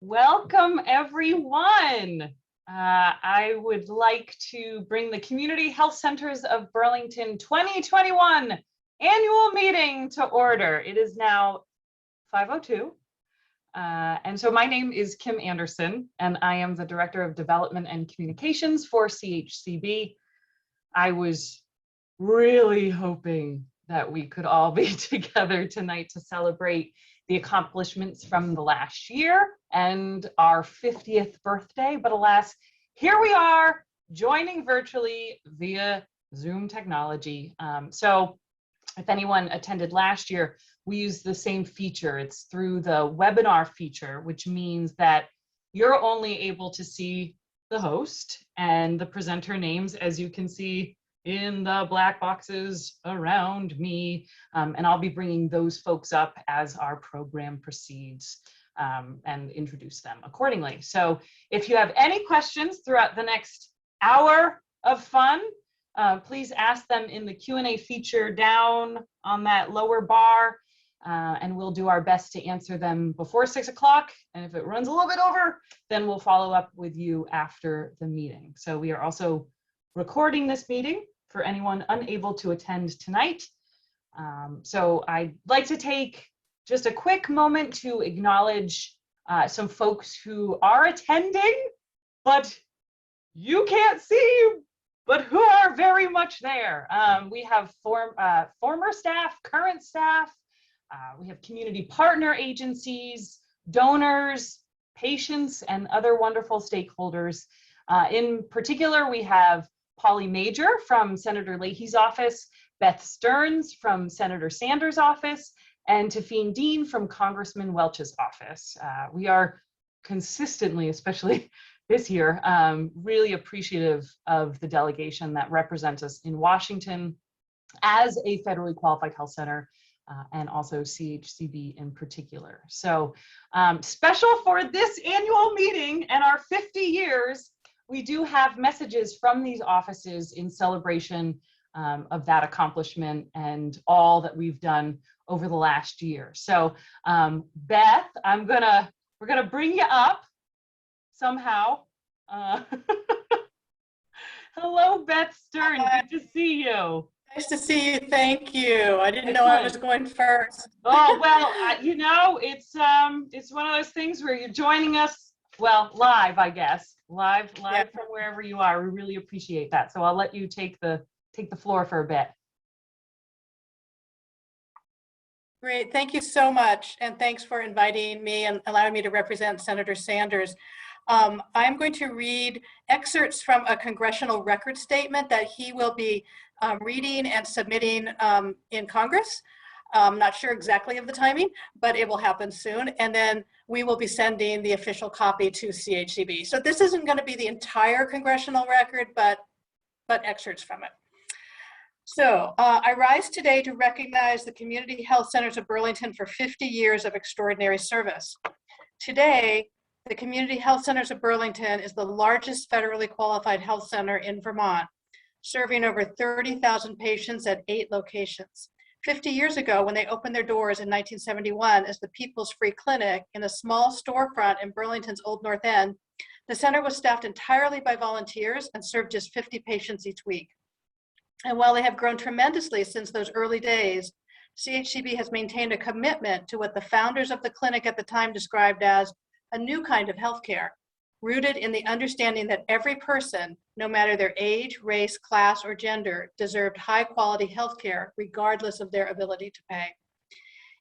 Welcome, everyone. I would like to bring the Community Health Centers of Burlington 2021 annual meeting to order. It is now 5:02. And so my name is Kim Anderson, and I am the Director of Development and Communications for CHCB. I was really hoping that we could all be together tonight to celebrate the accomplishments from the last year and our 50th birthday, but alas, here we are joining virtually via Zoom technology. So if anyone attended last year, we used the same feature. It's through the webinar feature, which means that you're only able to see the host and the presenter names, as you can see in the black boxes around me. And I'll be bringing those folks up as our program proceeds and introduce them accordingly. So if you have any questions throughout the next hour of fun, please ask them in the Q&A feature down on that lower bar, and we'll do our best to answer them before 6 o'clock. And if it runs a little bit over, then we'll follow up with you after the meeting. So we are also recording this meeting for anyone unable to attend tonight. So I'd like to take just a quick moment to acknowledge some folks who are attending, but you can't see, but who are very much there. We have former staff, current staff, we have community partner agencies, donors, patients, and other wonderful stakeholders. In particular, we have Polly Major from Senator Leahy's office, Beth Stearns from Senator Sanders' office, and Tafine Dean from Congressman Welch's office. We are consistently, especially this year, really appreciative of the delegation that represents us in Washington as a federally qualified health center, and also CHCB in particular. So special for this annual meeting and our 50 years, we do have messages from these offices in celebration of that accomplishment and all that we've done over the last year. So Beth, we're gonna bring you up somehow. Hello, Beth Stern, good to see you. Nice to see you, thank you. I didn't know I was going first. Oh, well, you know, it's one of those things where you're joining us, well, live, I guess. Live yeah. From wherever you are. We really appreciate that. So I'll let you take the floor for a bit. Great, thank you so much. And thanks for inviting me and allowing me to represent Senator Sanders. I'm going to read excerpts from a congressional record statement that he will be reading and submitting in Congress. I'm not sure exactly of the timing, but it will happen soon. And then we will be sending the official copy to CHCB. So this isn't going to be the entire congressional record, but excerpts from it. So I rise today to recognize the Community Health Centers of Burlington for 50 years of extraordinary service. Today, the Community Health Centers of Burlington is the largest federally qualified health center in Vermont, serving over 30,000 patients at 8 locations. 50 years ago, when they opened their doors in 1971 as the People's Free Clinic in a small storefront in Burlington's Old North End, the center was staffed entirely by volunteers and served just 50 patients each week. And while they have grown tremendously since those early days, CHCB has maintained a commitment to what the founders of the clinic at the time described as a new kind of healthcare, rooted in the understanding that every person, no matter their age, race, class, or gender, deserved high-quality healthcare regardless of their ability to pay.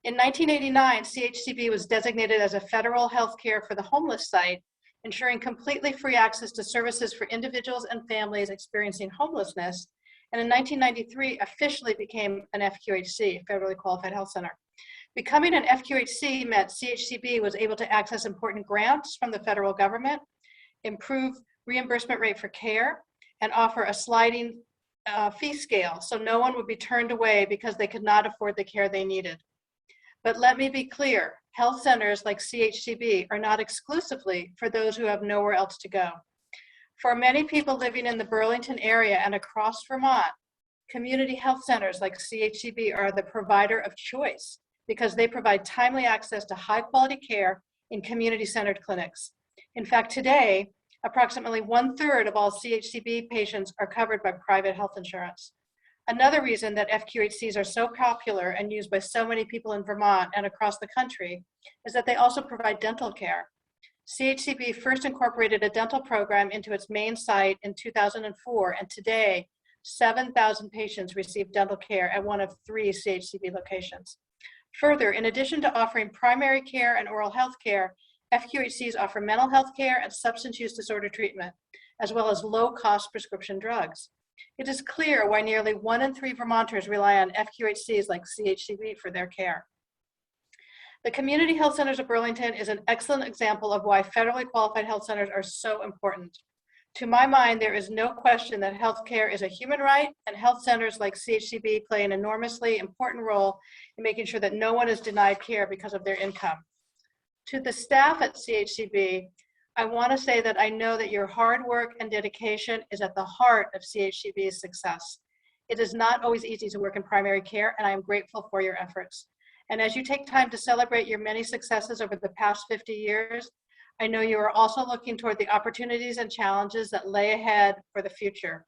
In 1989, CHCB was designated as a federal healthcare for the homeless site, ensuring completely free access to services for individuals and families experiencing homelessness, and in 1993 officially became an FQHC, Federally Qualified Health Center. Becoming an FQHC meant CHCB was able to access important grants from the federal government, improve reimbursement rate for care, and offer a sliding fee scale so no one would be turned away because they could not afford the care they needed. But let me be clear, health centers like CHCB are not exclusively for those who have nowhere else to go. For many people living in the Burlington area and across Vermont, community health centers like CHCB are the provider of choice because they provide timely access to high quality care in community-centered clinics. In fact, today, approximately 1/3 of all CHCB patients are covered by private health insurance. Another reason that FQHCs are so popular and used by so many people in Vermont and across the country is that they also provide dental care. CHCB first incorporated a dental program into its main site in 2004, and today, 7,000 patients receive dental care at one of 3 CHCB locations. Further, in addition to offering primary care and oral health care, FQHCs offer mental health care and substance use disorder treatment, as well as low-cost prescription drugs. It is clear why nearly 1 in 3 Vermonters rely on FQHCs like CHCB for their care. The Community Health Centers of Burlington is an excellent example of why federally qualified health centers are so important. To my mind, there is no question that healthcare is a human right, and health centers like CHCB play an enormously important role in making sure that no one is denied care because of their income. To the staff at CHCB, I want to say that I know that your hard work and dedication is at the heart of CHCB's success. It is not always easy to work in primary care, and I am grateful for your efforts. And as you take time to celebrate your many successes over the past 50 years, I know you are also looking toward the opportunities and challenges that lay ahead for the future.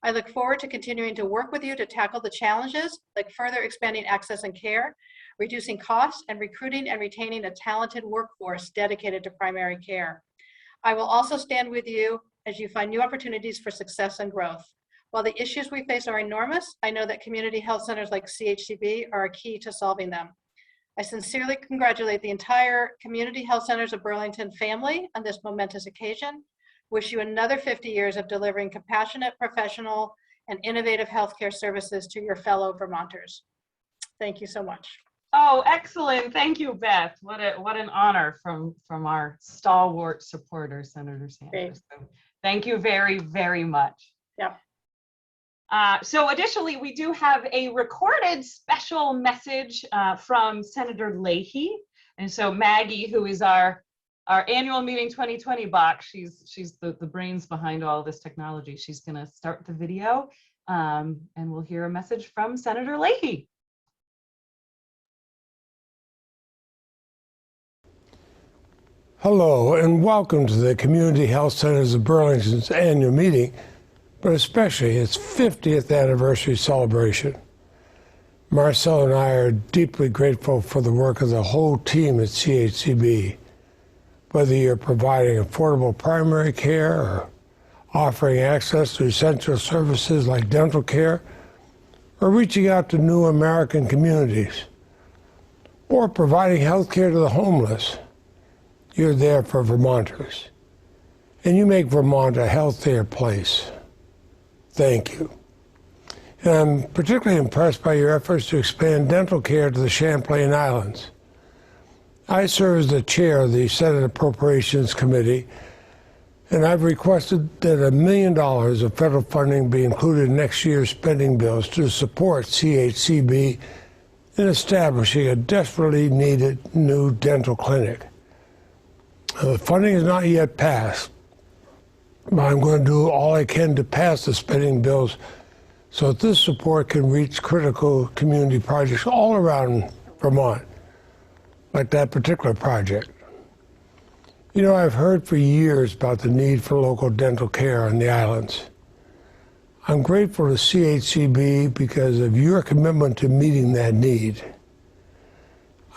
I look forward to continuing to work with you to tackle the challenges, like further expanding access and care, reducing costs, and recruiting and retaining a talented workforce dedicated to primary care. I will also stand with you as you find new opportunities for success and growth. While the issues we face are enormous, I know that community health centers like CHCB are a key to solving them. I sincerely congratulate the entire Community Health Centers of Burlington family on this momentous occasion. Wish you another 50 years of delivering compassionate, professional, and innovative healthcare services to your fellow Vermonters. Thank you so much. Oh, excellent. Thank you, Beth. What an honor from our stalwart supporter, Senator Sanders. So thank you very, very much. Yeah. So additionally, we do have a recorded special message from Senator Leahy. And so Maggie, who is our annual meeting 2020 box, she's the brains behind all this technology. She's gonna start the video and we'll hear a message from Senator Leahy. Hello and welcome to the Community Health Centers of Burlington's annual meeting, but especially its 50th anniversary celebration. Marcel and I are deeply grateful for the work of the whole team at CHCB. Whether you're providing affordable primary care or offering access to essential services like dental care, or reaching out to new American communities, or providing health care to the homeless, you're there for Vermonters. And you make Vermont a healthier place. Thank you. And I'm particularly impressed by your efforts to expand dental care to the Champlain Islands. I serve as the chair of the Senate Appropriations Committee, and I've requested that $1 million of federal funding be included in next year's spending bills to support CHCB in establishing a desperately needed new dental clinic. The funding is not yet passed, but I'm going to do all I can to pass the spending bills so that this support can reach critical community projects all around Vermont, like that particular project. You know, I've heard for years about the need for local dental care on the islands. I'm grateful to CHCB because of your commitment to meeting that need.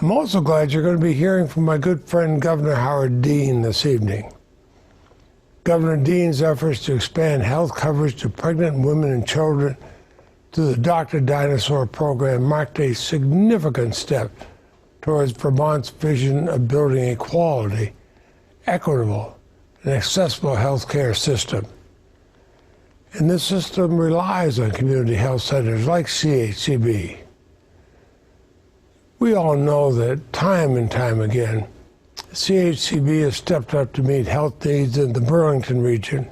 I'm also glad you're going to be hearing from my good friend Governor Howard Dean this evening. Governor Dean's efforts to expand health coverage to pregnant women and children through the Dr. Dinosaur program marked a significant step towards Vermont's vision of building a quality, equitable, and accessible healthcare system. And this system relies on community health centers like CHCB. We all know that time and time again, CHCB has stepped up to meet health needs in the Burlington region.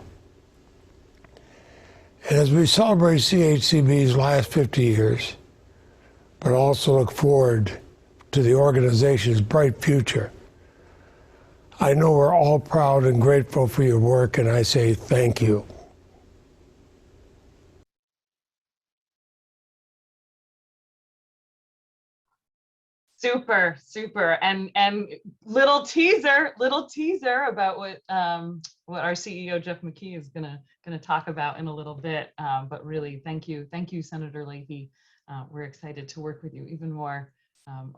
And as we celebrate CHCB's last 50 years, but also look forward to the organization's bright future, I know we're all proud and grateful for your work, and I say thank you. Super, super. And little teaser about what our CEO Jeff McKee is gonna talk about in a little bit. But really, thank you, Senator Leahy. We're excited to work with you even more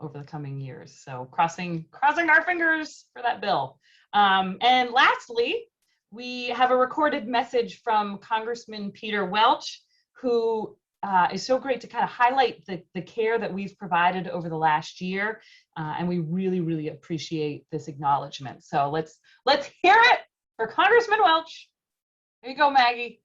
over the coming years. So crossing our fingers for that bill. And lastly, we have a recorded message from Congressman Peter Welch, who is so great to kind of highlight the care that we've provided over the last year. And we really, really appreciate this acknowledgement. So let's hear it for Congressman Welch. There you go, Maggie.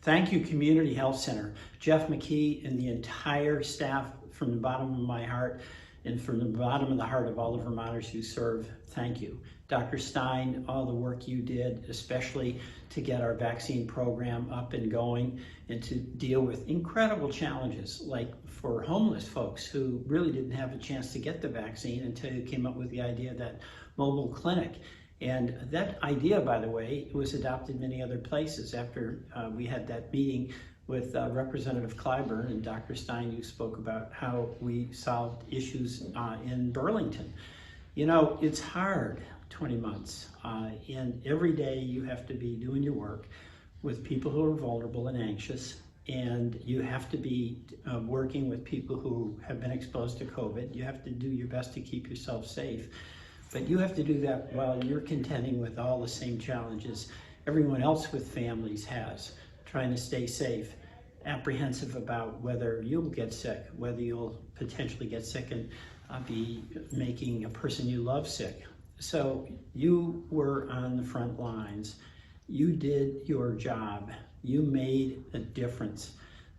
Thank you, Community Health Center. Jeff McKee and the entire staff, from the bottom of my heart and from the bottom of the heart of all the Vermonters you serve, thank you. Dr. Stein, all the work you did, especially to get our vaccine program up and going and to deal with incredible challenges, like for homeless folks who really didn't have a chance to get the vaccine until you came up with the idea of that mobile clinic. And that idea, by the way, was adopted many other places. After we had that meeting with Representative Clyburn and Dr. Stein, you spoke about how we solved issues in Burlington. You know, it's hard, 20 months, and every day you have to be doing your work with people who are vulnerable and anxious, and you have to be working with people who have been exposed to COVID. You have to do your best to keep yourself safe. But you have to do that while you're contending with all the same challenges everyone else with families has, trying to stay safe, apprehensive about whether you'll get sick, whether you'll potentially get sick and be making a person you love sick. So you were on the front lines. You did your job. You made a difference.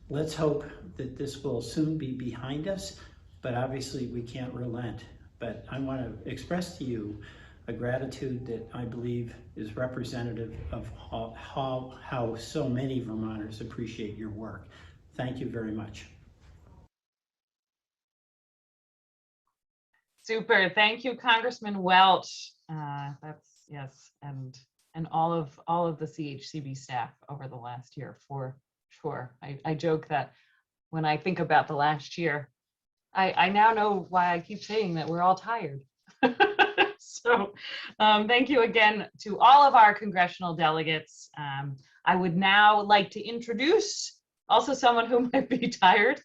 Let's hope that this will soon be behind us, but obviously we can't relent. But I want to express to you a gratitude that I believe is representative of how so many Vermonters appreciate your work. Thank you very much. Super. Thank you, Congressman Welch. Yes, and all of the CHCB staff over the last year, for sure. I joke that when I think about the last year, I now know why I keep saying that we're all tired. So thank you again to all of our congressional delegates. I would now like to introduce also someone who might be tired,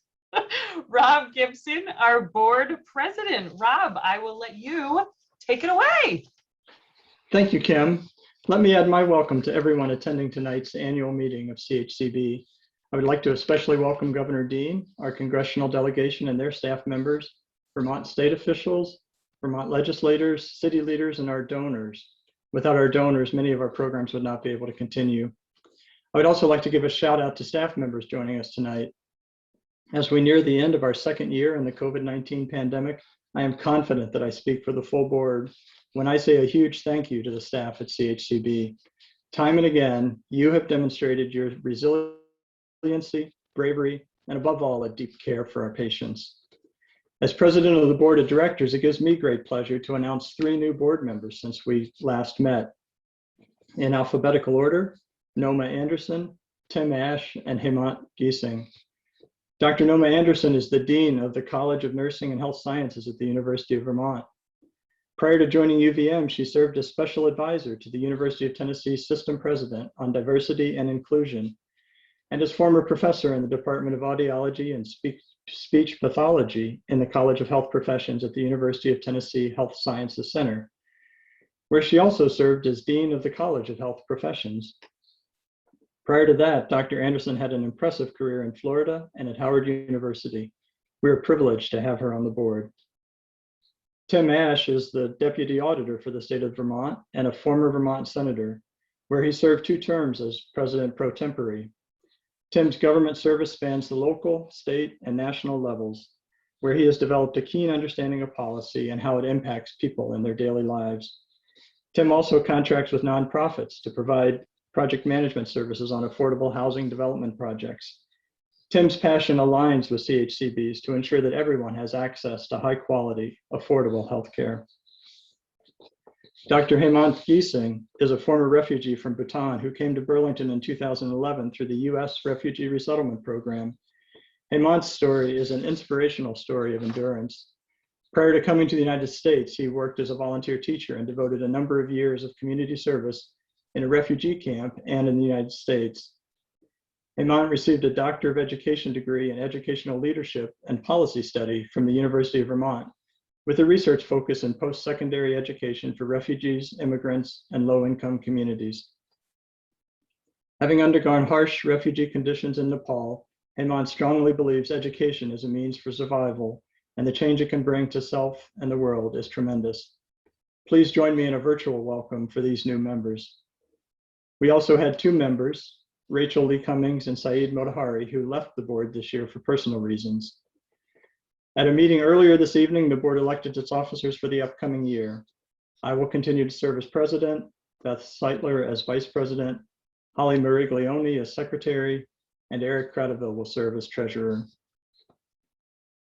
Rob Gibson, our board president. Rob, I will let you take it away. Thank you, Kim. Let me add my welcome to everyone attending tonight's annual meeting of CHCB. I would like to especially welcome Governor Dean, our congressional delegation and their staff members, Vermont state officials, Vermont legislators, city leaders, and our donors. Without our donors, many of our programs would not be able to continue. I would also like to give a shout out to staff members joining us tonight. As we near the end of our second year in the COVID-19 pandemic, I am confident that I speak for the full board when I say a huge thank you to the staff at CHCB. Time and again, you have demonstrated your resiliency, bravery, and above all, a deep care for our patients. As president of the board of directors, it gives me great pleasure to announce 3 new board members since we last met. In alphabetical order, Noma Anderson, Tim Ash, and Hemant Giesing. Dr. Noma Anderson is the Dean of the College of Nursing and Health Sciences at the University of Vermont. Prior to joining UVM, she served as special advisor to the University of Tennessee System President on Diversity and Inclusion, and as former professor in the Department of Audiology and Speech Pathology in the College of Health Professions at the University of Tennessee Health Sciences Center, where she also served as Dean of the College of Health Professions. Prior to that, Dr. Anderson had an impressive career in Florida and at Howard University. We are privileged to have her on the board. Tim Ash is the Deputy Auditor for the state of Vermont and a former Vermont Senator, where he served 2 terms as President pro tempore. Tim's government service spans the local, state, and national levels, where he has developed a keen understanding of policy and how it impacts people in their daily lives. Tim also contracts with nonprofits to provide project management services on affordable housing development projects. Tim's passion aligns with CHCB's to ensure that everyone has access to high quality, affordable healthcare. Dr. Hemant Giesing is a former refugee from Bhutan who came to Burlington in 2011 through the U.S. Refugee Resettlement Program. Hemant's story is an inspirational story of endurance. Prior to coming to the United States, he worked as a volunteer teacher and devoted a number of years of community service in a refugee camp and in the United States. Hemant received a Doctor of Education degree in Educational Leadership and Policy Study from the University of Vermont, with a research focus in post-secondary education for refugees, immigrants, and low-income communities. Having undergone harsh refugee conditions in Nepal, Hemant strongly believes education is a means for survival, and the change it can bring to self and the world is tremendous. Please join me in a virtual welcome for these new members. We also had 2 members, Rachel Lee Cummings and Saeed Motahari, who left the board this year for personal reasons. At a meeting earlier this evening, the board elected its officers for the upcoming year. I will continue to serve as president, Beth Seitler as vice president, Holly Mariglione as secretary, and Eric Cradaville will serve as treasurer.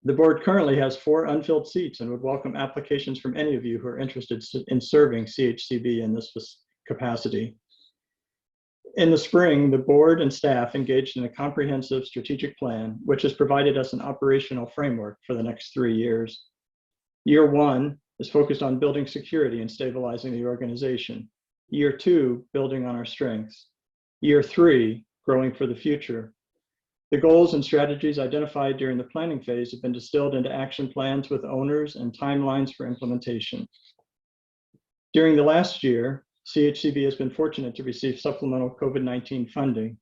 The board currently has 4 unfilled seats and would welcome applications from any of you who are interested in serving CHCB in this capacity. In the spring, the board and staff engaged in a comprehensive strategic plan, which has provided us an operational framework for the next 3 years. Year 1 is focused on building security and stabilizing the organization. Year 2, building on our strengths. Year 3, growing for the future. The goals and strategies identified during the planning phase have been distilled into action plans with owners and timelines for implementation. During the last year, CHCB has been fortunate to receive supplemental COVID-19 funding.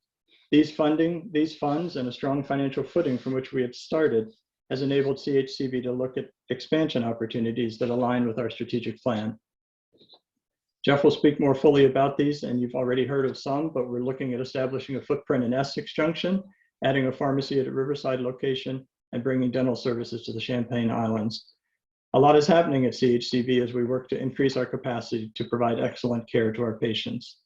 These funds and a strong financial footing from which we had started has enabled CHCB to look at expansion opportunities that align with our strategic plan. Jeff will speak more fully about these, and you've already heard of some, but we're looking at establishing a footprint in Essex Junction, adding a pharmacy at a Riverside location, and bringing dental services to the Champaign Islands. A lot is happening at CHCB as we work to increase our capacity to provide excellent care to our patients.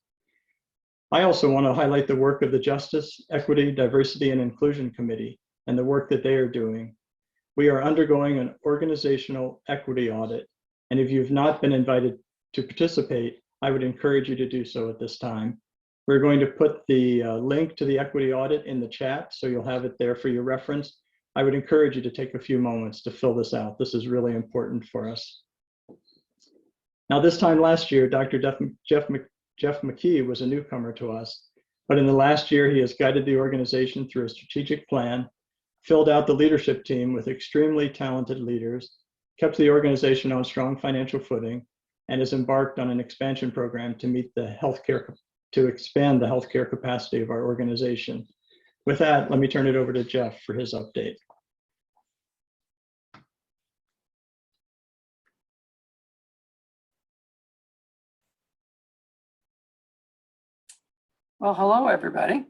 I also want to highlight the work of the Justice, Equity, Diversity, and Inclusion Committee and the work that they are doing. We are undergoing an organizational equity audit, and if you've not been invited to participate, I would encourage you to do so at this time. We're going to put the link to the equity audit in the chat, so you'll have it there for your reference. I would encourage you to take a few moments to fill this out. This is really important for us. Now, this time last year, Dr. Jeff McKee was a newcomer to us, but in the last year, he has guided the organization through a strategic plan, filled out the leadership team with extremely talented leaders, kept the organization on strong financial footing, and has embarked on an expansion program to expand the healthcare capacity of our organization. With that, let me turn it over to Jeff for his update. Well, hello, everybody.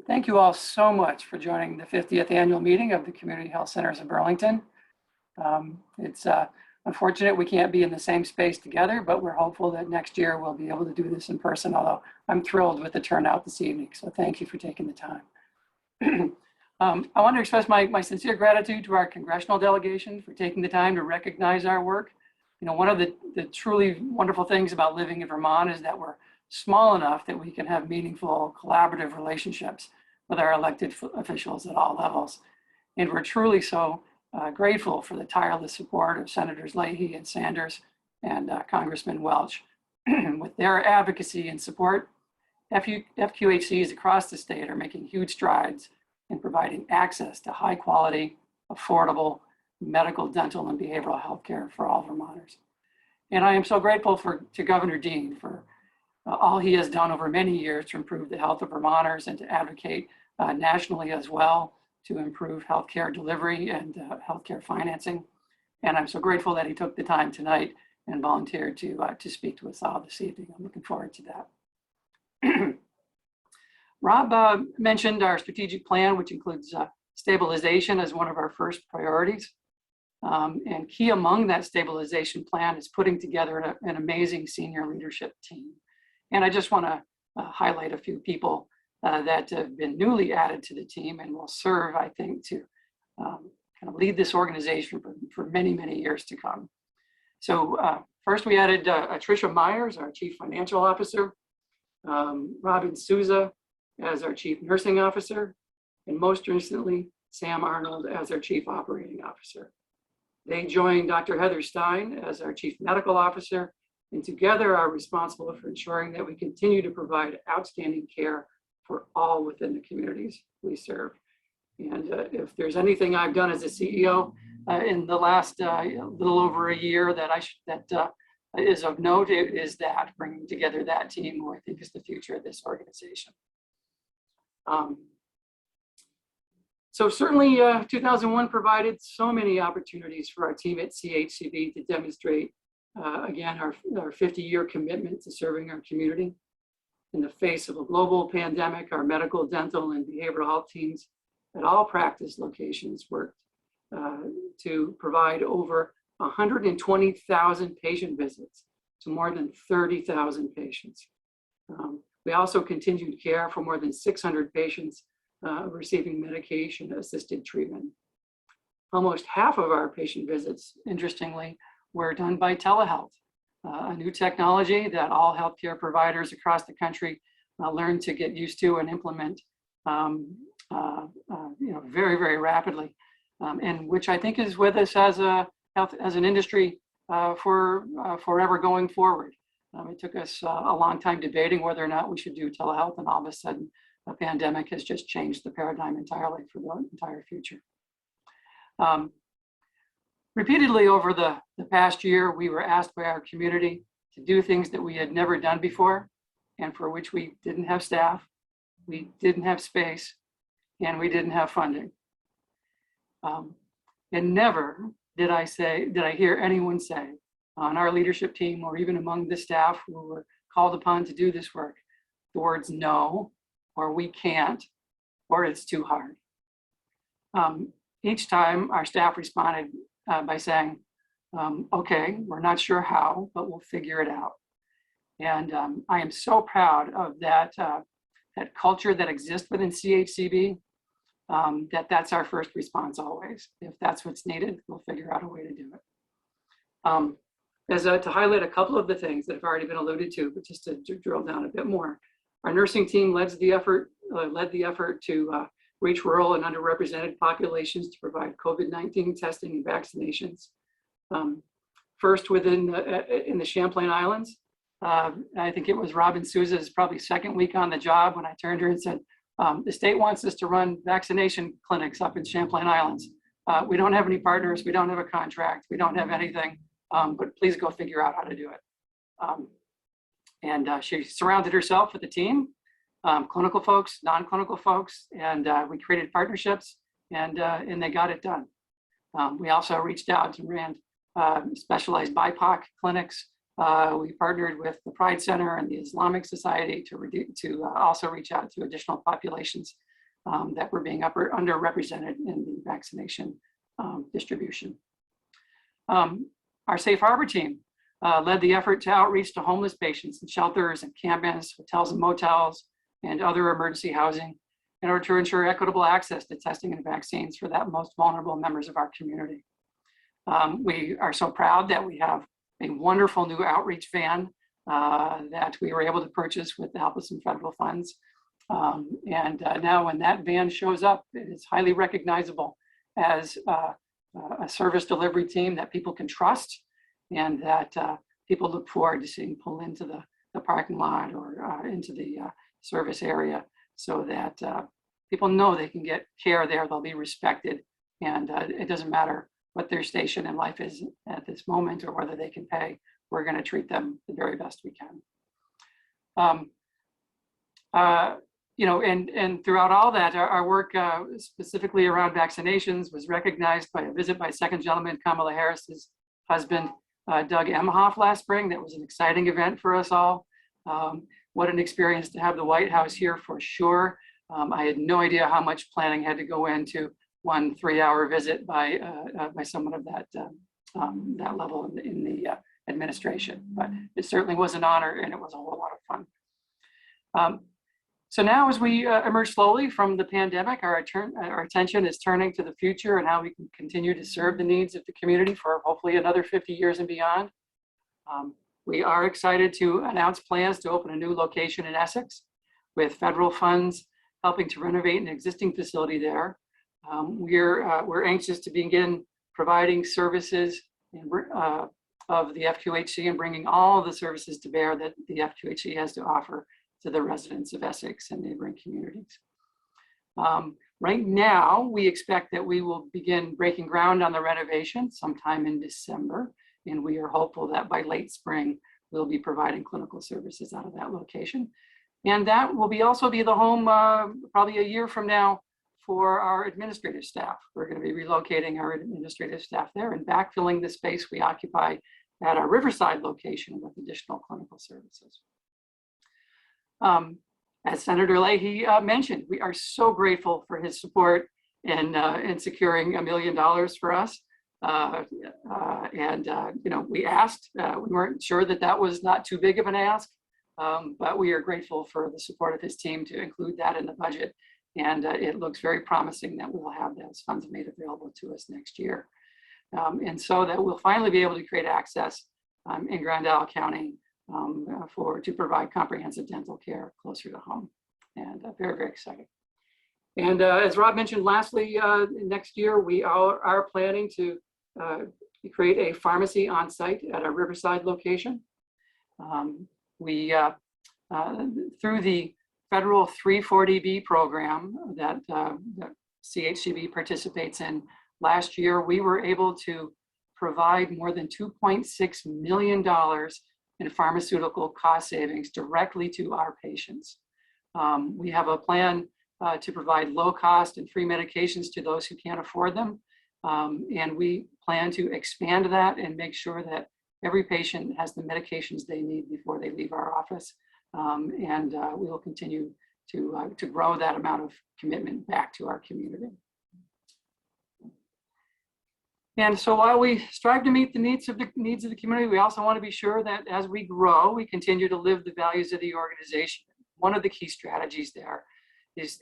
Thank you all so much for joining the 50th annual meeting of the Community Health Centers of Burlington. It's unfortunate we can't be in the same space together, but we're hopeful that next year we'll be able to do this in person, although I'm thrilled with the turnout this evening. So thank you for taking the time. I want to express my sincere gratitude to our congressional delegation for taking the time to recognize our work. You know, one of the truly wonderful things about living in Vermont is that we're small enough that we can have meaningful collaborative relationships with our elected officials at all levels. And we're truly so grateful for the tireless support of Senators Leahy and Sanders and Congressman Welch. With their advocacy and support, FQHCs across the state are making huge strides in providing access to high quality, affordable medical, dental, and behavioral health care for all Vermonters. And I am so grateful to Governor Dean for all he has done over many years to improve the health of Vermonters and to advocate nationally as well to improve healthcare delivery and healthcare financing. And I'm so grateful that he took the time tonight and volunteered to speak to us all this evening. I'm looking forward to that. Rob mentioned our strategic plan, which includes stabilization as one of our first priorities. And key among that stabilization plan is putting together an amazing senior leadership team. And I just want to highlight a few people that have been newly added to the team and will serve, I think, to kind of lead this organization for many, many years to come. So first we added Tricia Myers, our Chief Financial Officer, Robin Souza as our Chief Nursing Officer, and most recently, Sam Arnold as our Chief Operating Officer. They joined Dr. Heather Stein as our Chief Medical Officer, and together are responsible for ensuring that we continue to provide outstanding care for all within the communities we serve. And if there's anything I've done as a CEO in the last little over a year that is of note, it is that bringing together that team who I think is the future of this organization. So certainly 2001 provided so many opportunities for our team at CHCB to demonstrate, again, our 50-year commitment to serving our community. In the face of a global pandemic, our medical, dental, and behavioral health teams at all practice locations worked to provide over 120,000 patient visits to more than 30,000 patients. We also continued care for more than 600 patients receiving medication-assisted treatment. Almost half of our patient visits, interestingly, were done by telehealth, a new technology that all healthcare providers across the country learned to get used to and implement very, very rapidly, and which I think is with us as an industry for forever going forward. It took us a long time debating whether or not we should do telehealth, and all of a sudden, a pandemic has just changed the paradigm entirely for the entire future. Repeatedly over the past year, we were asked by our community to do things that we had never done before and for which we didn't have staff, we didn't have space, and we didn't have funding. And never did I hear anyone say on our leadership team or even among the staff who were called upon to do this work, the words no, or we can't, or it's too hard. Each time our staff responded by saying, okay, we're not sure how, but we'll figure it out. And I am so proud of that culture that exists within CHCB, that's our first response always. If that's what's needed, we'll figure out a way to do it. To highlight a couple of the things that have already been alluded to, but just to drill down a bit more, our nursing team led the effort to reach rural and underrepresented populations to provide COVID-19 testing and vaccinations. First in the Champlain Islands, I think it was Robin Souza's probably second week on the job when I turned to her and said, the state wants us to run vaccination clinics up in Champlain Islands. We don't have any partners, we don't have a contract, we don't have anything, but please go figure out how to do it. And she surrounded herself with a team, clinical folks, non-clinical folks, and we created partnerships, and they got it done. We also reached out and ran specialized BIPOC clinics. We partnered with the Pride Center and the Islamic Society to also reach out to additional populations that were being underrepresented in the vaccination distribution. Our Safe Harbor team led the effort to outreach to homeless patients in shelters and camp-ins, hotels and motels, and other emergency housing in order to ensure equitable access to testing and vaccines for that most vulnerable members of our community. We are so proud that we have a wonderful new outreach van that we were able to purchase with the help of some federal funds. Now when that van shows up, it is highly recognizable as a service delivery team that people can trust and that people look forward to seeing pull into the parking lot or into the service area so that people know they can get care there, they'll be respected, and it doesn't matter what their station in life is at this moment or whether they can pay, we're going to treat them the very best we can. And throughout all that, our work specifically around vaccinations was recognized by a visit by second gentleman Kamala Harris's husband, Doug Emhoff, last spring. That was an exciting event for us all. What an experience to have the White House here for sure. I had no idea how much planning had to go into 1 3-hour visit by someone of that level in the administration, but it certainly was an honor and it was a whole lot of fun. So now as we emerge slowly from the pandemic, our attention is turning to the future and how we can continue to serve the needs of the community for hopefully another 50 years and beyond. We are excited to announce plans to open a new location in Essex with federal funds helping to renovate an existing facility there. We're anxious to begin providing services of the FQHC and bringing all of the services to bear that the FQHC has to offer to the residents of Essex and neighboring communities. Right now, we expect that we will begin breaking ground on the renovation sometime in December, and we are hopeful that by late spring, we'll be providing clinical services out of that location. And that will also be the home probably a year from now for our administrative staff. We're going to be relocating our administrative staff there and backfilling the space we occupy at our Riverside location with additional clinical services. As Senator Leahy mentioned, we are so grateful for his support in securing $1 million for us. You know, we asked, we weren't sure that was not too big of an ask, but we are grateful for the support of his team to include that in the budget. And it looks very promising that we will have those funds made available to us next year. And so that we'll finally be able to create access in Grand Isle County to provide comprehensive dental care closer to home. And very, very exciting. And as Rob mentioned, lastly, next year, we are planning to create a pharmacy on site at our Riverside location. Through the federal 340B program that CHCB participates in, last year, we were able to provide more than $2.6 million in pharmaceutical cost savings directly to our patients. We have a plan to provide low cost and free medications to those who can't afford them. And we plan to expand that and make sure that every patient has the medications they need before they leave our office. We will continue to grow that amount of commitment back to our community. And so while we strive to meet the needs of the community, we also want to be sure that as we grow, we continue to live the values of the organization. One of the key strategies there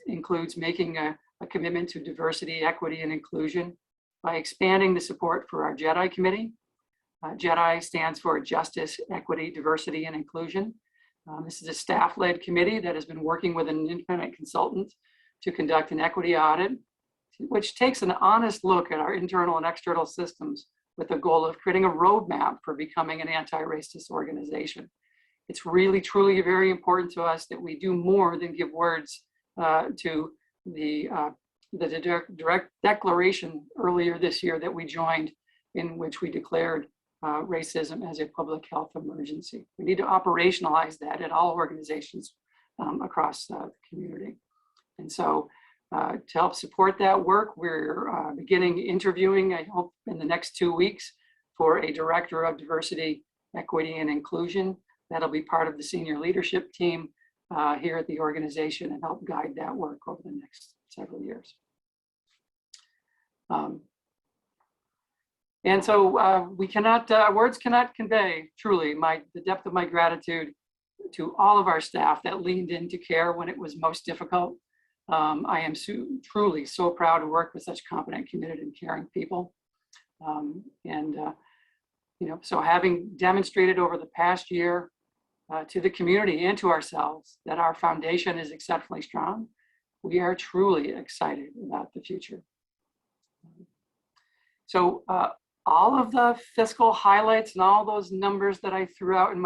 includes making a commitment to diversity, equity, and inclusion by expanding the support for our Jedi Committee. Jedi stands for Justice, Equity, Diversity, and Inclusion. This is a staff-led committee that has been working with an independent consultant to conduct an equity audit, which takes an honest look at our internal and external systems with the goal of creating a roadmap for becoming an anti-racist organization. It's really, truly very important to us that we do more than give words to the direct declaration earlier this year that we joined, in which we declared racism as a public health emergency. We need to operationalize that at all organizations across the community. And so to help support that work, we're beginning interviewing, I hope in the next 2 weeks, for a director of diversity, equity, and inclusion. That'll be part of the senior leadership team here at the organization and help guide that work over the next several years. And so we cannot, words cannot convey truly the depth of my gratitude to all of our staff that leaned into care when it was most difficult. I am truly so proud to work with such competent, committed, and caring people. You know, so having demonstrated over the past year to the community and to ourselves that our foundation is exceptionally strong, we are truly excited about the future. So all of the fiscal highlights and all those numbers that I threw out in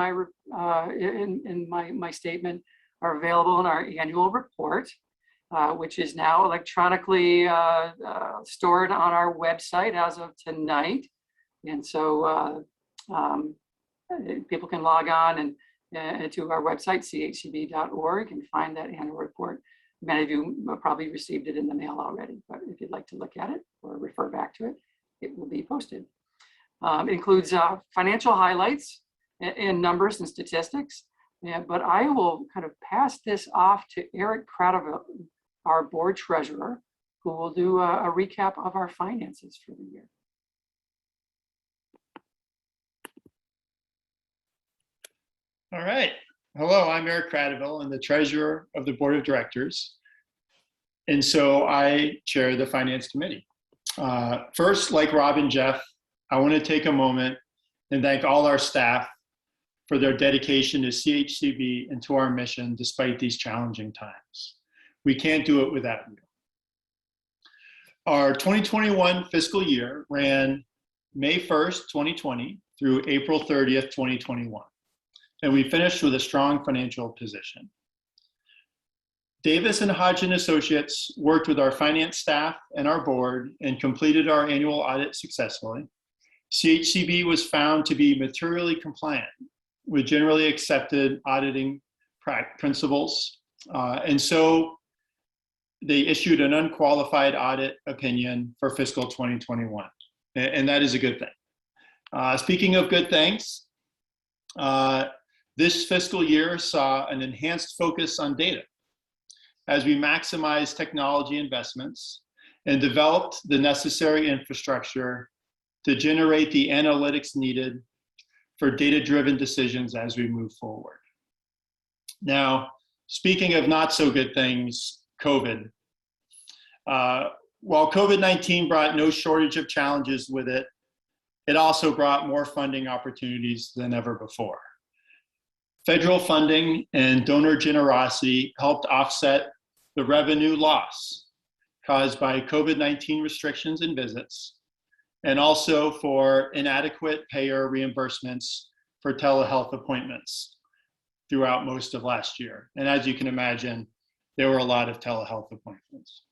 my statement are available in our annual report, which is now electronically stored on our website as of tonight. And so people can log on and to our website, chcb.org, and find that annual report. Many of you probably received it in the mail already, but if you'd like to look at it or refer back to it, it will be posted. It includes financial highlights in numbers and statistics, but I will kind of pass this off to Eric Cradaville, our board treasurer, who will do a recap of our finances for the year. All right. Hello, I'm Eric Cradaville. I'm the treasurer of the board of directors. And so I chair the finance committee. First, like Rob and Jeff, I want to take a moment and thank all our staff for their dedication to CHCB and to our mission despite these challenging times. We can't do it without you. Our 2021 fiscal year ran May 1st, 2020 through April 30th, 2021. And we finished with a strong financial position. Davis and Hodge & Associates worked with our finance staff and our board and completed our annual audit successfully. CHCB was found to be materially compliant with generally accepted auditing principles. And so they issued an unqualified audit opinion for fiscal 2021. And that is a good thing. Speaking of good things, this fiscal year saw an enhanced focus on data as we maximized technology investments and developed the necessary infrastructure to generate the analytics needed for data-driven decisions as we move forward. Now, speaking of not so good things, COVID. While COVID-19 brought no shortage of challenges with it, it also brought more funding opportunities than ever before. Federal funding and donor generosity helped offset the revenue loss caused by COVID-19 restrictions and visits, and also for inadequate payer reimbursements for telehealth appointments throughout most of last year. And as you can imagine, there were a lot of telehealth appointments.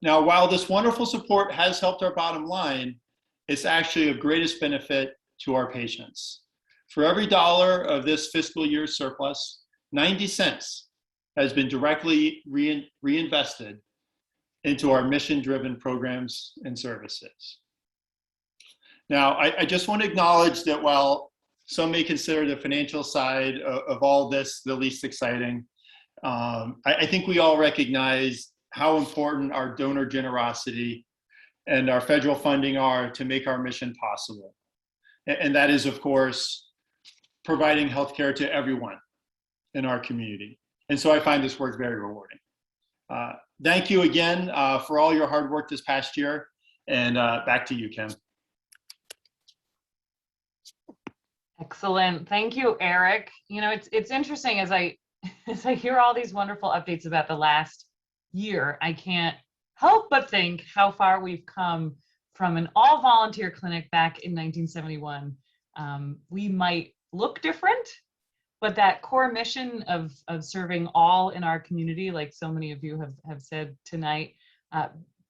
Now, while this wonderful support has helped our bottom line, it's actually of greatest benefit to our patients. For every dollar of this fiscal year's surplus, 90 cents has been directly reinvested into our mission-driven programs and services. Now, I just want to acknowledge that while some may consider the financial side of all this the least exciting, I think we all recognize how important our donor generosity and our federal funding are to make our mission possible. And that is, of course, providing healthcare to everyone in our community. And so I find this work very rewarding. Thank you again for all your hard work this past year. And back to you, Kim. Excellent. Thank you, Eric. You know, it's interesting as I hear all these wonderful updates about the last year, I can't help but think how far we've come from an all-volunteer clinic back in 1971. We might look different, but that core mission of serving all in our community, like so many of you have said tonight,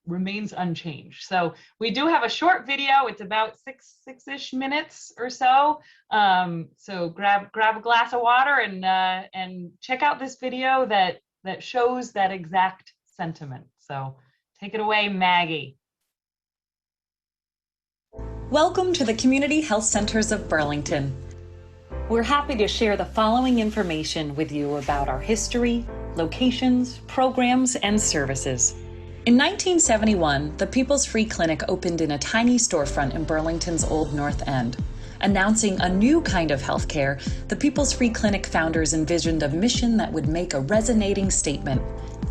remains unchanged. So we do have a short video. It's about six-ish minutes or so. So grab a glass of water and check out this video that shows that exact sentiment. So take it away, Maggie. Welcome to the Community Health Centers of Burlington. We're happy to share the following information with you about our history, locations, programs, and services. In 1971, the People's Free Clinic opened in a tiny storefront in Burlington's Old North End. Announcing a new kind of healthcare, the People's Free Clinic founders envisioned a mission that would make a resonating statement.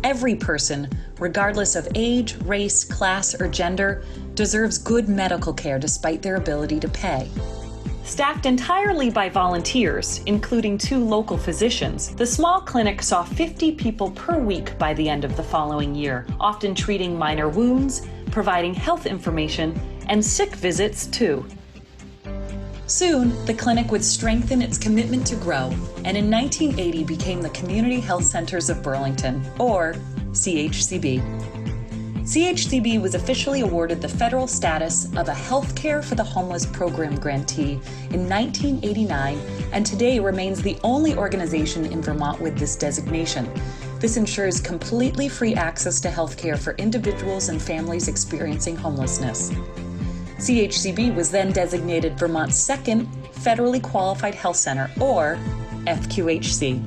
Every person, regardless of age, race, class, or gender, deserves good medical care despite their ability to pay. Staffed entirely by volunteers, including 2 local physicians, the small clinic saw 50 people per week by the end of the following year, often treating minor wounds, providing health information, and sick visits too. Soon, the clinic would strengthen its commitment to grow, and in 1980 became the Community Health Centers of Burlington, or CHCB. CHCB was officially awarded the federal status of a Healthcare for the Homeless Program grantee in 1989, and today remains the only organization in Vermont with this designation. This ensures completely free access to healthcare for individuals and families experiencing homelessness. CHCB was then designated Vermont's second federally qualified health center, or FQHC.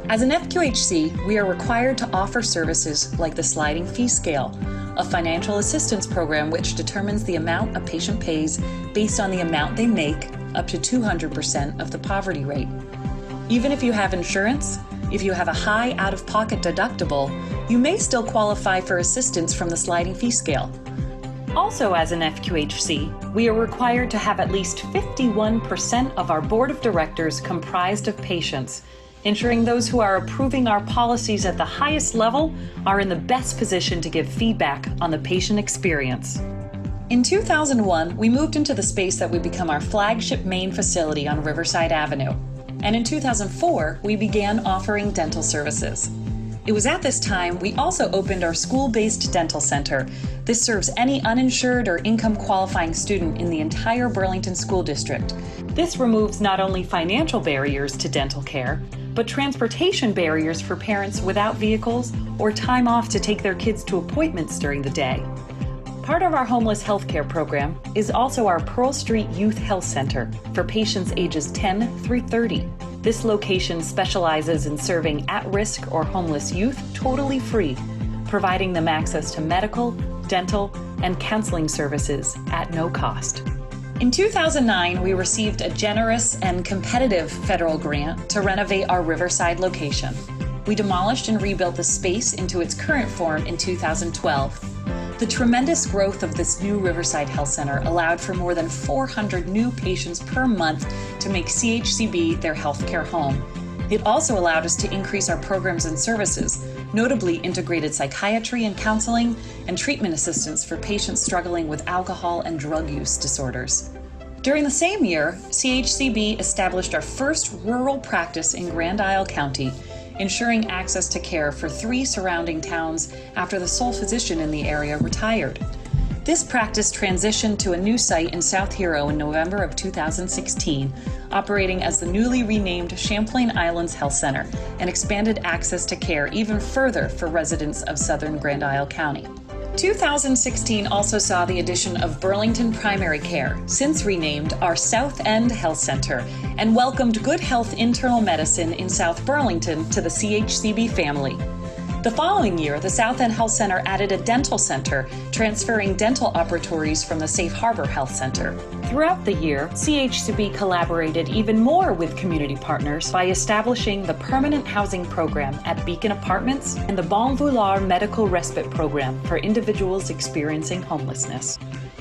As an FQHC, we are required to offer services like the sliding fee scale, a financial assistance program which determines the amount a patient pays based on the amount they make, up to 200% of the poverty rate. Even if you have insurance, if you have a high out-of-pocket deductible, you may still qualify for assistance from the sliding fee scale. Also, as an FQHC, we are required to have at least 51% of our board of directors comprised of patients, ensuring those who are approving our policies at the highest level are in the best position to give feedback on the patient experience. In 2001, we moved into the space that would become our flagship main facility on Riverside Avenue. And in 2004, we began offering dental services. It was at this time we also opened our school-based dental center. This serves any uninsured or income-qualifying student in the entire Burlington School District. This removes not only financial barriers to dental care, but transportation barriers for parents without vehicles or time off to take their kids to appointments during the day. Part of our homeless healthcare program is also our Pearl Street Youth Health Center for patients ages 10 through 30. This location specializes in serving at-risk or homeless youth totally free, providing them access to medical, dental, and counseling services at no cost. In 2009, we received a generous and competitive federal grant to renovate our Riverside location. We demolished and rebuilt the space into its current form in 2012. The tremendous growth of this new Riverside Health Center allowed for more than 400 new patients per month to make CHCB their healthcare home. It also allowed us to increase our programs and services, notably integrated psychiatry and counseling and treatment assistance for patients struggling with alcohol and drug use disorders. During the same year, CHCB established our first rural practice in Grand Isle County, ensuring access to care for 3 surrounding towns after the sole physician in the area retired. This practice transitioned to a new site in South Hero in November of 2016, operating as the newly renamed Champlain Islands Health Center, and expanded access to care even further for residents of southern Grand Isle County. 2016 also saw the addition of Burlington Primary Care, since renamed our South End Health Center, and welcomed Good Health Internal Medicine in South Burlington to the CHCB family. The following year, the South End Health Center added a dental center, transferring dental operatories from the Safe Harbor Health Center. Throughout the year, CHCB collaborated even more with community partners by establishing the Permanent Housing Program at Beacon Apartments and the Bon Vouloir Medical Respite Program for individuals experiencing homelessness.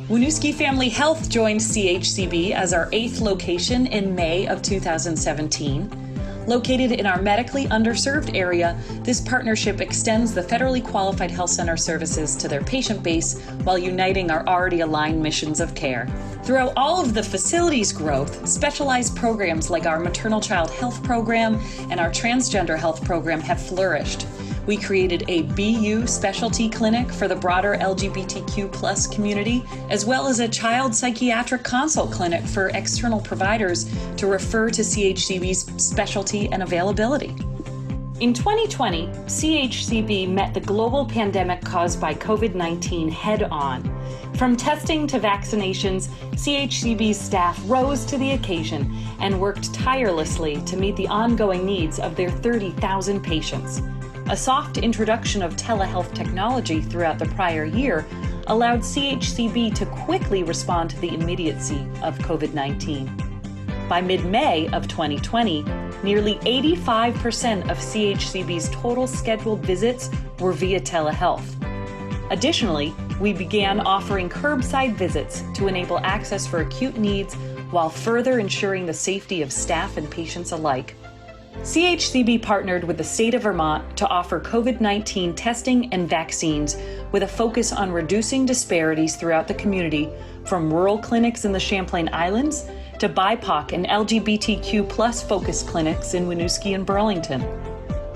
Winooski Family Health joined CHCB as our 8th location in May of 2017. Located in our medically underserved area, this partnership extends the federally qualified health center services to their patient base while uniting our already aligned missions of care. Throughout all of the facilities' growth, specialized programs like our maternal child health program and our transgender health program have flourished. We created a BU specialty clinic for the broader LGBTQ+ community, as well as a child psychiatric consult clinic for external providers to refer to CHCB's specialty and availability. In 2020, CHCB met the global pandemic caused by COVID-19 head-on. From testing to vaccinations, CHCB's staff rose to the occasion and worked tirelessly to meet the ongoing needs of their 30,000 patients. A soft introduction of telehealth technology throughout the prior year allowed CHCB to quickly respond to the immediacy of COVID-19. By mid-May of 2020, nearly 85% of CHCB's total scheduled visits were via telehealth. Additionally, we began offering curbside visits to enable access for acute needs while further ensuring the safety of staff and patients alike. CHCB partnered with the state of Vermont to offer COVID-19 testing and vaccines with a focus on reducing disparities throughout the community, from rural clinics in the Champlain Islands to BIPOC and LGBTQ+ focused clinics in Winooski and Burlington.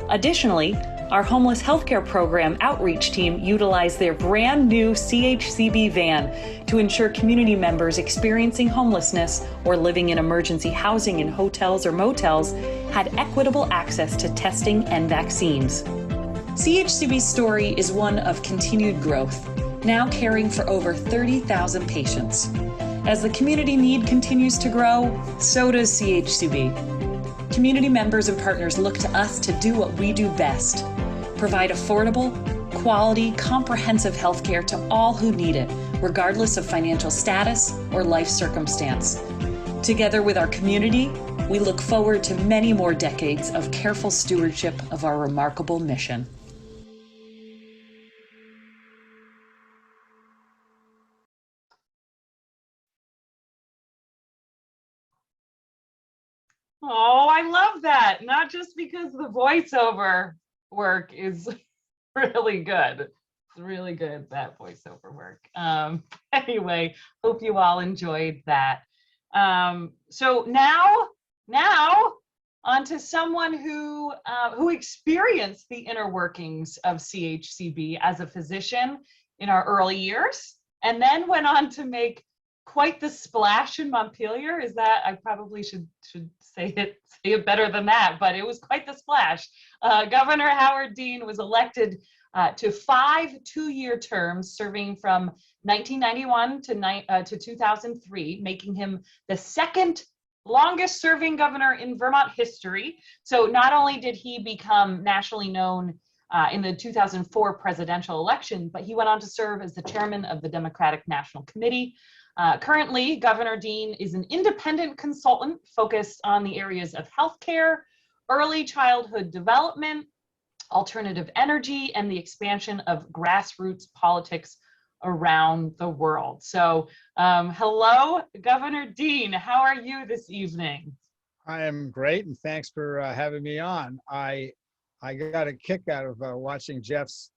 Additionally, our homeless healthcare program outreach team utilized their brand new CHCB van to ensure community members experiencing homelessness or living in emergency housing in hotels or motels had equitable access to testing and vaccines. CHCB's story is one of continued growth, now caring for over 30,000 patients. As the community need continues to grow, so does CHCB. Community members and partners look to us to do what we do best: provide affordable, quality, comprehensive health care to all who need it, regardless of financial status or life circumstance. Together with our community, we look forward to many more decades of careful stewardship of our remarkable mission. Oh, I love that. Not just because the voiceover work is really good. It's really good, that voiceover work. Anyway, hope you all enjoyed that. So now on to someone who experienced the inner workings of CHCB as a physician in our early years, and then went on to make quite the splash in Montpelier. Is that, I probably should say it better than that, but it was quite the splash. Governor Howard Dean was elected to 5 two-year terms, serving from 1991 to 2003, making him the second longest serving governor in Vermont history. So not only did he become nationally known in the 2004 presidential election, but he went on to serve as the chairman of the Democratic National Committee. Currently, Governor Dean is an independent consultant focused on the areas of healthcare, early childhood development, alternative energy, and the expansion of grassroots politics around the world. So hello, Governor Dean. How are you this evening? I am great, and thanks for having me on. I got a kick out of watching Jeff's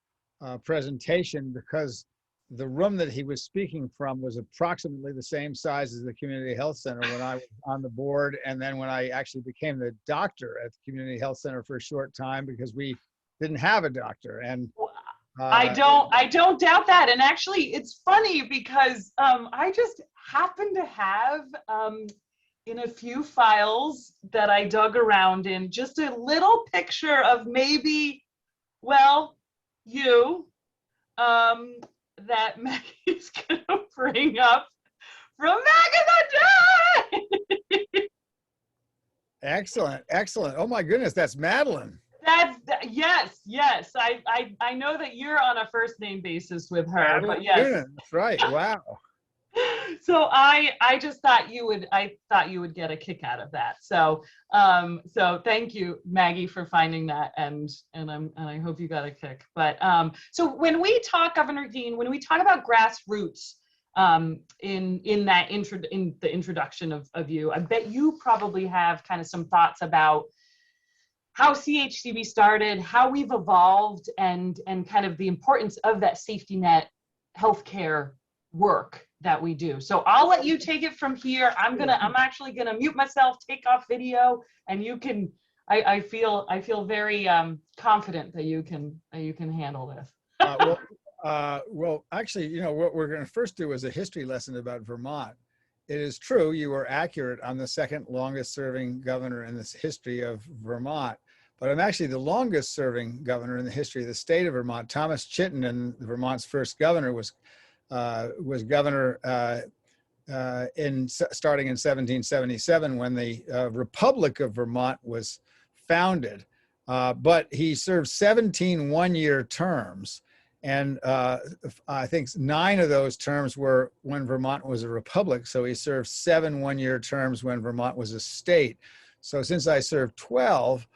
presentation, because the room that he was speaking from was approximately the same size as the Community Health Center when I was on the board, and then when I actually became the doctor at the Community Health Center for a short time, because we didn't have a doctor. And I don't doubt that. And actually, it's funny because I just happen to have in a few files that I dug around in just a little picture of maybe, well, you, that Maggie's gonna bring up from back in the day. Excellent, excellent. Oh my goodness, that's Madeline. Yes. I know that you're on a first name basis with her, but yes. That's right. Wow. So I just thought you would get a kick out of that. So so thank you, Maggie, for finding that, and I hope you got a kick. But so when we talk, Governor Dean, when we talk about grassroots in the introduction of you, I bet you probably have kind of some thoughts about how CHCB started, how we've evolved, and kind of the importance of that safety net healthcare work that we do. So I'll let you take it from here. I'm actually gonna mute myself, take off video, and you can. I feel very confident that you can handle this. Well, actually, you know, what we're going to first do is a history lesson about Vermont. It is true, you were accurate on the second longest serving governor in the history of Vermont, but I'm actually the longest serving governor in the history of the state of Vermont. Thomas Chittenden, Vermont's first governor, was governor starting in 1777 when the Republic of Vermont was founded, but he served 17 one-year terms. And I think 9 of those terms were when Vermont was a republic. So he served 7 one-year terms when Vermont was a state. So since I served 12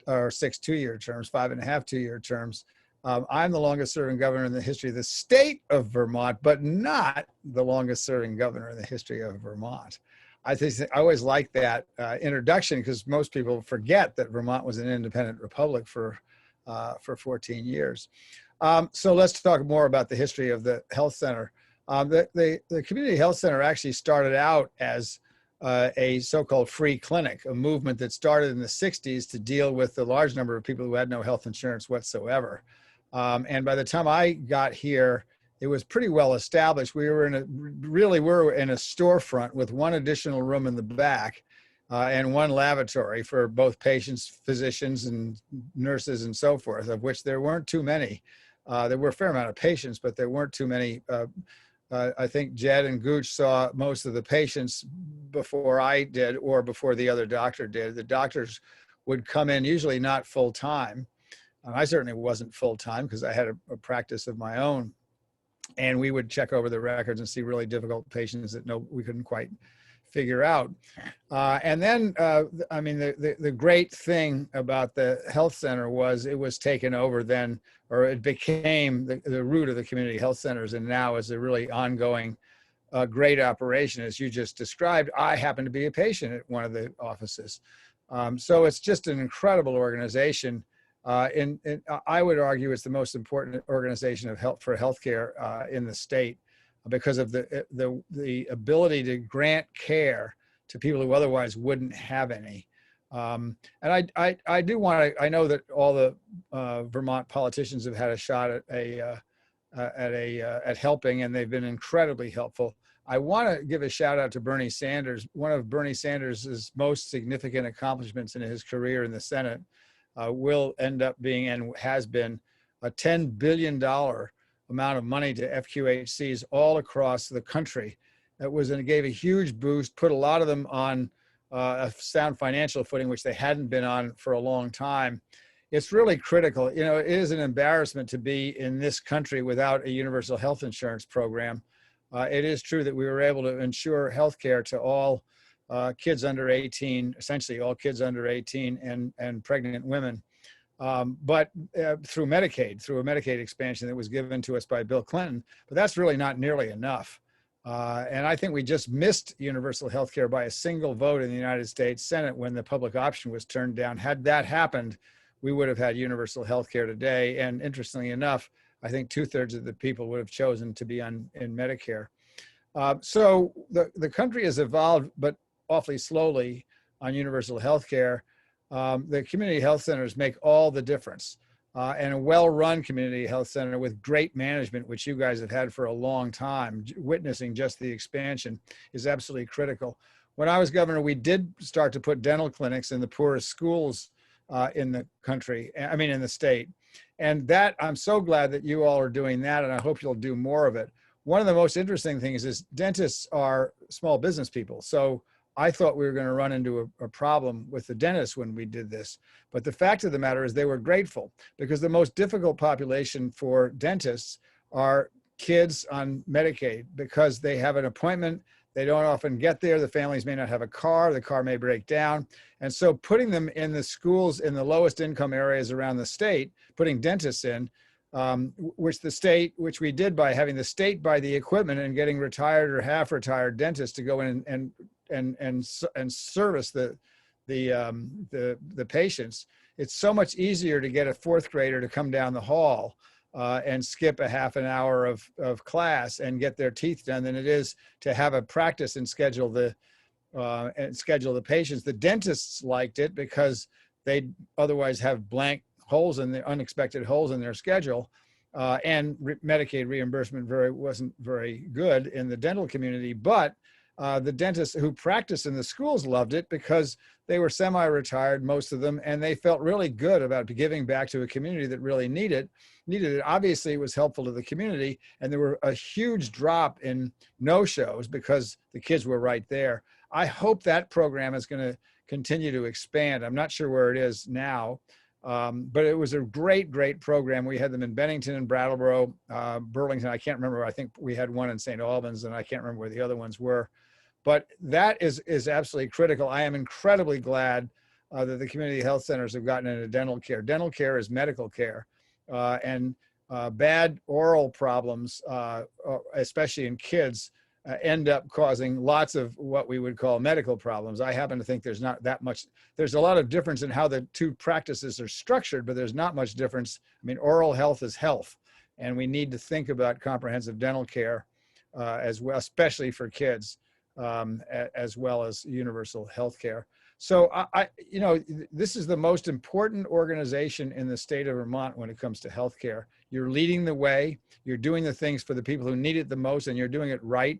or 6 two-year terms, 5.5 two-year terms, I'm the longest serving governor in the history of the state of Vermont, but not the longest serving governor in the history of Vermont. I always like that introduction, because most people forget that Vermont was an independent republic for 14 years. So let's talk more about the history of the health center. The Community Health Center actually started out as a so-called free clinic, a movement that started in the 60s to deal with the large number of people who had no health insurance whatsoever. And by the time I got here, it was pretty well established. We were in a storefront with 1 additional room in the back and 1 lavatory for both patients, physicians, and nurses, and so forth, of which there weren't too many. There were a fair amount of patients, but there weren't too many. I think Jed and Gooch saw most of the patients before I did, or before the other doctor did. The doctors would come in, usually not full time. I certainly wasn't full time because I had a practice of my own. And we would check over the records and see really difficult patients that we couldn't quite figure out. And then, I mean, the great thing about the health center was it was taken over then, or it became the root of the community health centers, and now is a really ongoing great operation. As you just described, I happen to be a patient at one of the offices. So it's just an incredible organization. And I would argue it's the most important organization of for healthcare in the state because of the ability to grant care to people who otherwise wouldn't have any. And I do want to, I know that all the Vermont politicians have had a shot at helping, and they've been incredibly helpful. I want to give a shout out to Bernie Sanders. One of Bernie Sanders' most significant accomplishments in his career in the Senate will end up being, and has been, a $10 billion amount of money to FQHCs all across the country. It gave a huge boost, put a lot of them on a sound financial footing, which they hadn't been on for a long time. It's really critical. You know, it is an embarrassment to be in this country without a universal health insurance program. It is true that we were able to ensure health care to all kids under 18, essentially all kids under 18 and pregnant women. But through a Medicaid expansion that was given to us by Bill Clinton, but that's really not nearly enough. And I think we just missed universal health care by a single vote in the United States Senate when the public option was turned down. Had that happened, we would have had universal health care today. And interestingly enough, I think 2/3 of the people would have chosen to be in Medicare. So the country has evolved, but awfully slowly on universal health care. The community health centers make all the difference. And a well-run community health center with great management, which you guys have had for a long time, witnessing just the expansion, is absolutely critical. When I was governor, we did start to put dental clinics in the poorest schools in the country, in the state. And that, I'm so glad that you all are doing that, and I hope you'll do more of it. One of the most interesting things is dentists are small business people. So I thought we were going to run into a problem with the dentists when we did this. But the fact of the matter is they were grateful, because the most difficult population for dentists are kids on Medicaid, because they have an appointment. They don't often get there. The families may not have a car. The car may break down. And so putting them in the schools in the lowest income areas around the state, putting dentists in, which we did by having the state buy the equipment and getting retired or half retired dentists to go in and service the patients. It's so much easier to get a fourth grader to come down the hall and skip a half an hour of class and get their teeth done than it is to have a practice and schedule the patients. The dentists liked it because they otherwise have blank holes in the unexpected holes in their schedule, and Medicaid reimbursement wasn't very good in the dental community. But the dentists who practiced in the schools loved it because they were semi-retired, most of them, and they felt really good about giving back to a community that really needed it. Obviously, it was helpful to the community, and there were a huge drop in no-shows because the kids were right there. I hope that program is going to continue to expand. I'm not sure where it is now, but it was a great, great program. We had them in Bennington and Brattleboro, Burlington. I can't remember. I think we had one in St. Albans, and I can't remember where the other ones were. But that is absolutely critical. I am incredibly glad that the community health centers have gotten into dental care. Dental care is medical care, and bad oral problems, especially in kids, end up causing lots of what we would call medical problems. I happen to think there's not that much. There's a lot of difference in how the two practices are structured, but there's not much difference. I mean, oral health is health, and we need to think about comprehensive dental care as well, especially for kids, as well as universal health care. So this is the most important organization in the state of Vermont when it comes to healthcare. You're leading the way. You're doing the things for the people who need it the most, and you're doing it right.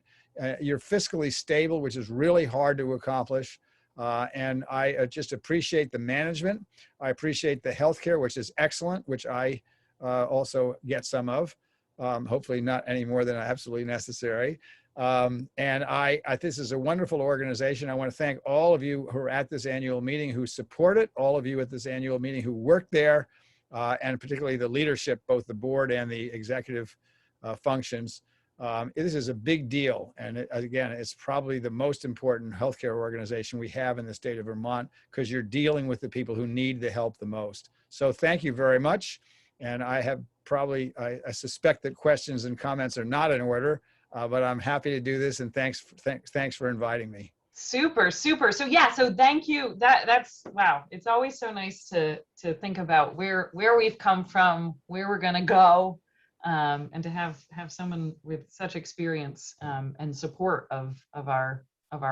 You're fiscally stable, which is really hard to accomplish. And I just appreciate the management. I appreciate the healthcare, which is excellent, which I also get some of. Hopefully not any more than absolutely necessary. And this is a wonderful organization. I want to thank all of you who are at this annual meeting who support it, all of you at this annual meeting who work there, and particularly the leadership, both the board and the executive functions. This is a big deal. And again, it's probably the most important healthcare organization we have in the state of Vermont, because you're dealing with the people who need the help the most. So thank you very much. And I suspect that questions and comments are not in order. But I'm happy to do this, and thanks for inviting me. Super, super. So yeah, so thank you. That's wow. It's always so nice to think about where we've come from, where we're gonna go, and to have someone with such experience and support of our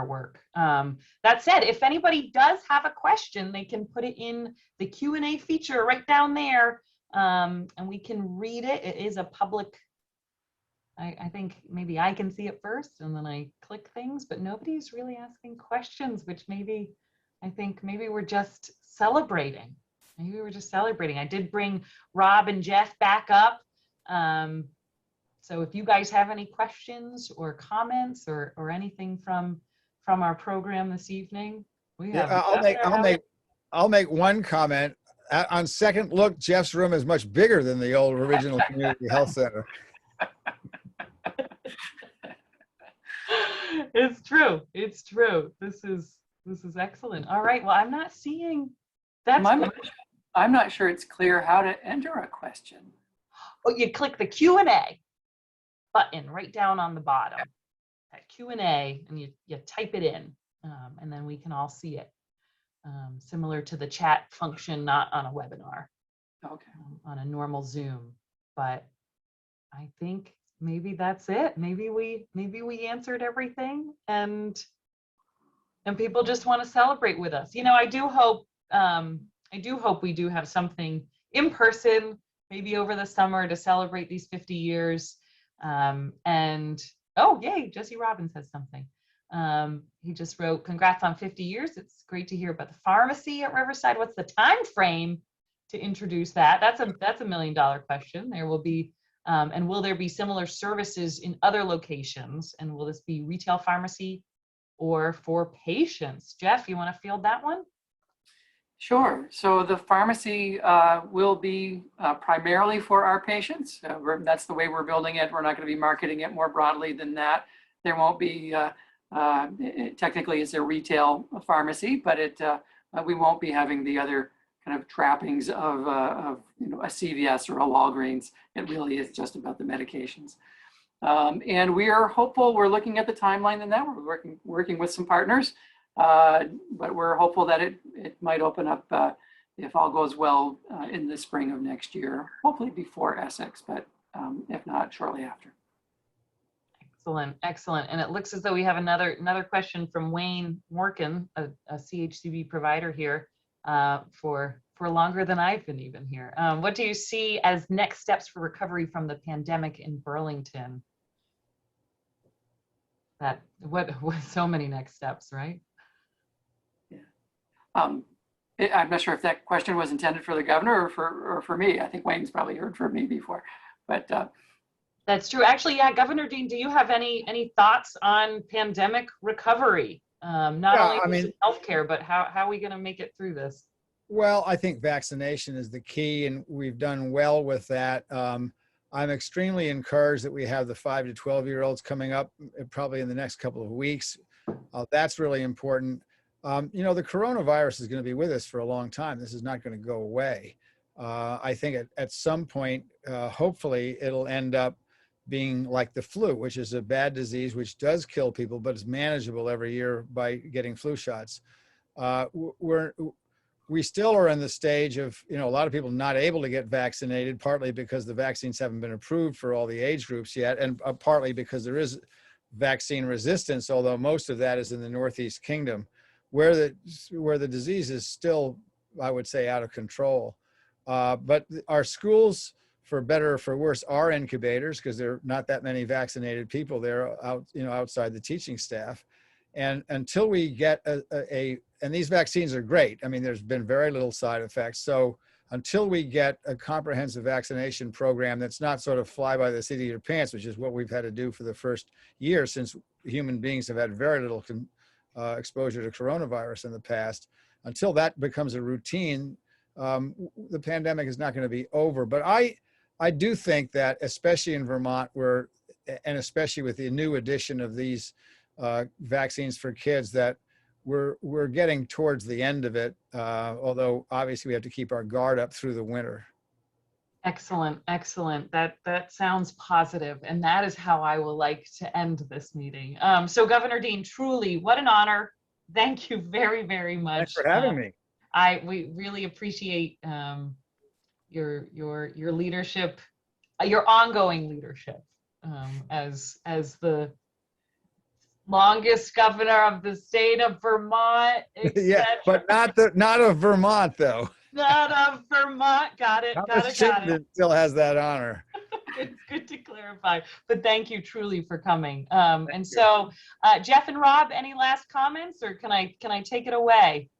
work. That said, if anybody does have a question, they can put it in the Q&A feature right down there, and we can read it. It is a public. I think maybe I can see it first and then I click things, but nobody's really asking questions, which I think maybe we're just celebrating. Maybe we're just celebrating. I did bring Rob and Jeff back up. So if you guys have any questions or comments or anything from our program this evening, we have. I'll make one comment. On second look, Jeff's room is much bigger than the old original community health center. It's true. It's true. This is excellent. All right. Well, I'm not seeing that. I'm not sure it's clear how to enter a question. Oh, you click the Q&A button right down on the bottom. That Q&A, and you type it in, and then we can all see it. Similar to the chat function, not on a webinar. Okay. On a normal Zoom, but I think maybe that's it. Maybe we answered everything, and people just want to celebrate with us. You know, I do hope we do have something in person, maybe over the summer, to celebrate these 50 years. And oh, yay, Jesse Robbins has something. He just wrote, "Congrats on 50 years. It's great to hear about the pharmacy at Riverside. What's the time frame to introduce that?" That's a $1 million question. There will be. And will there be similar services in other locations? And will this be retail pharmacy or for patients? Jeff, you want to field that one? Sure. So the pharmacy will be primarily for our patients. That's the way we're building it. We're not going to be marketing it more broadly than that. There won't be, technically it's a retail pharmacy, but we won't be having the other kind of trappings of a CVS or a Walgreens. It really is just about the medications. And we are hopeful. We're looking at the timeline in that. We're working with some partners, but we're hopeful that it might open up, if all goes well, in the spring of next year, hopefully before Essex, but if not, shortly after. Excellent, excellent. And it looks as though we have another question from Wayne Morkin, a CHCB provider here. For longer than I've been even here. What do you see as next steps for recovery from the pandemic in Burlington? What so many next steps, right? Yeah. I'm not sure if that question was intended for the governor or for me. I think Wayne's probably heard from me before, but that's true. Actually, yeah, Governor Dean, do you have any thoughts on pandemic recovery? Not only healthcare, but how are we going to make it through this? Well, I think vaccination is the key, and we've done well with that. I'm extremely encouraged that we have the 5 to 12-year-olds coming up probably in the next couple of weeks. That's really important. You know, the coronavirus is going to be with us for a long time. This is not going to go away. I think at some point, hopefully, it'll end up being like the flu, which is a bad disease, which does kill people, but is manageable every year by getting flu shots. We still are in the stage of, a lot of people not able to get vaccinated, partly because the vaccines haven't been approved for all the age groups yet, and partly because there is vaccine resistance, although most of that is in the Northeast Kingdom, where the disease is still, I would say, out of control. But our schools, for better or for worse, are incubators because there are not that many vaccinated people there outside the teaching staff. And until we get and these vaccines are great. I mean, there's been very little side effects. So until we get a comprehensive vaccination program that's not sort of fly by the seat of your pants, which is what we've had to do for the first year since human beings have had very little exposure to coronavirus in the past, until that becomes a routine, the pandemic is not going to be over. But I do think that, especially in Vermont, and especially with the new addition of these vaccines for kids, that we're getting towards the end of it, although obviously we have to keep our guard up through the winter. Excellent, excellent. That sounds positive, and that is how I will like to end this meeting. So Governor Dean, truly, what an honor. Thank you very, very much. Thanks for having me. We really appreciate your leadership, your ongoing leadership as the longest governor of the state of Vermont. Yeah, but not of Vermont though. Not of Vermont. Got it. Got it. Chittenden still has that honor. Good to clarify. But thank you truly for coming. So Jeff and Rob, any last comments, or can I take it away?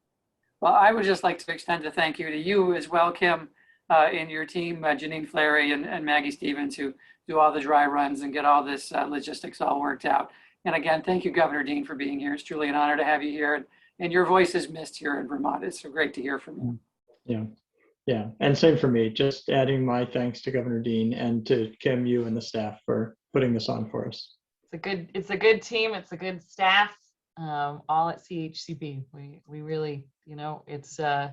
Well, I would just like to extend a thank you to you as well, Kim, and your team, Janine Fleury and Maggie Stevens, who do all the dry runs and get all this logistics all worked out. And again, thank you, Governor Dean, for being here. It's truly an honor to have you here. And your voice is missed here in Vermont. It's so great to hear from you. Yeah. And same for me, just adding my thanks to Governor Dean and to Kim, you and the staff for putting this on for us. It's a good team. It's a good staff, all at CHCB. We really, it's, I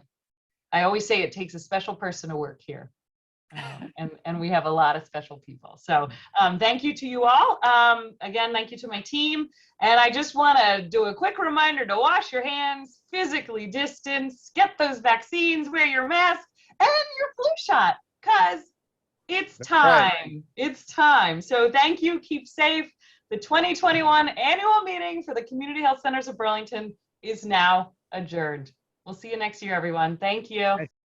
always say it takes a special person to work here. And we have a lot of special people. So thank you to you all. Again, thank you to my team. And I just want to do a quick reminder to wash your hands, physically distance, get those vaccines, wear your mask and your flu shot, because it's time. Right. It's time. So thank you. Keep safe. The 2021 annual meeting for the Community Health Centers of Burlington is now adjourned. We'll see you next year, everyone. Thank you.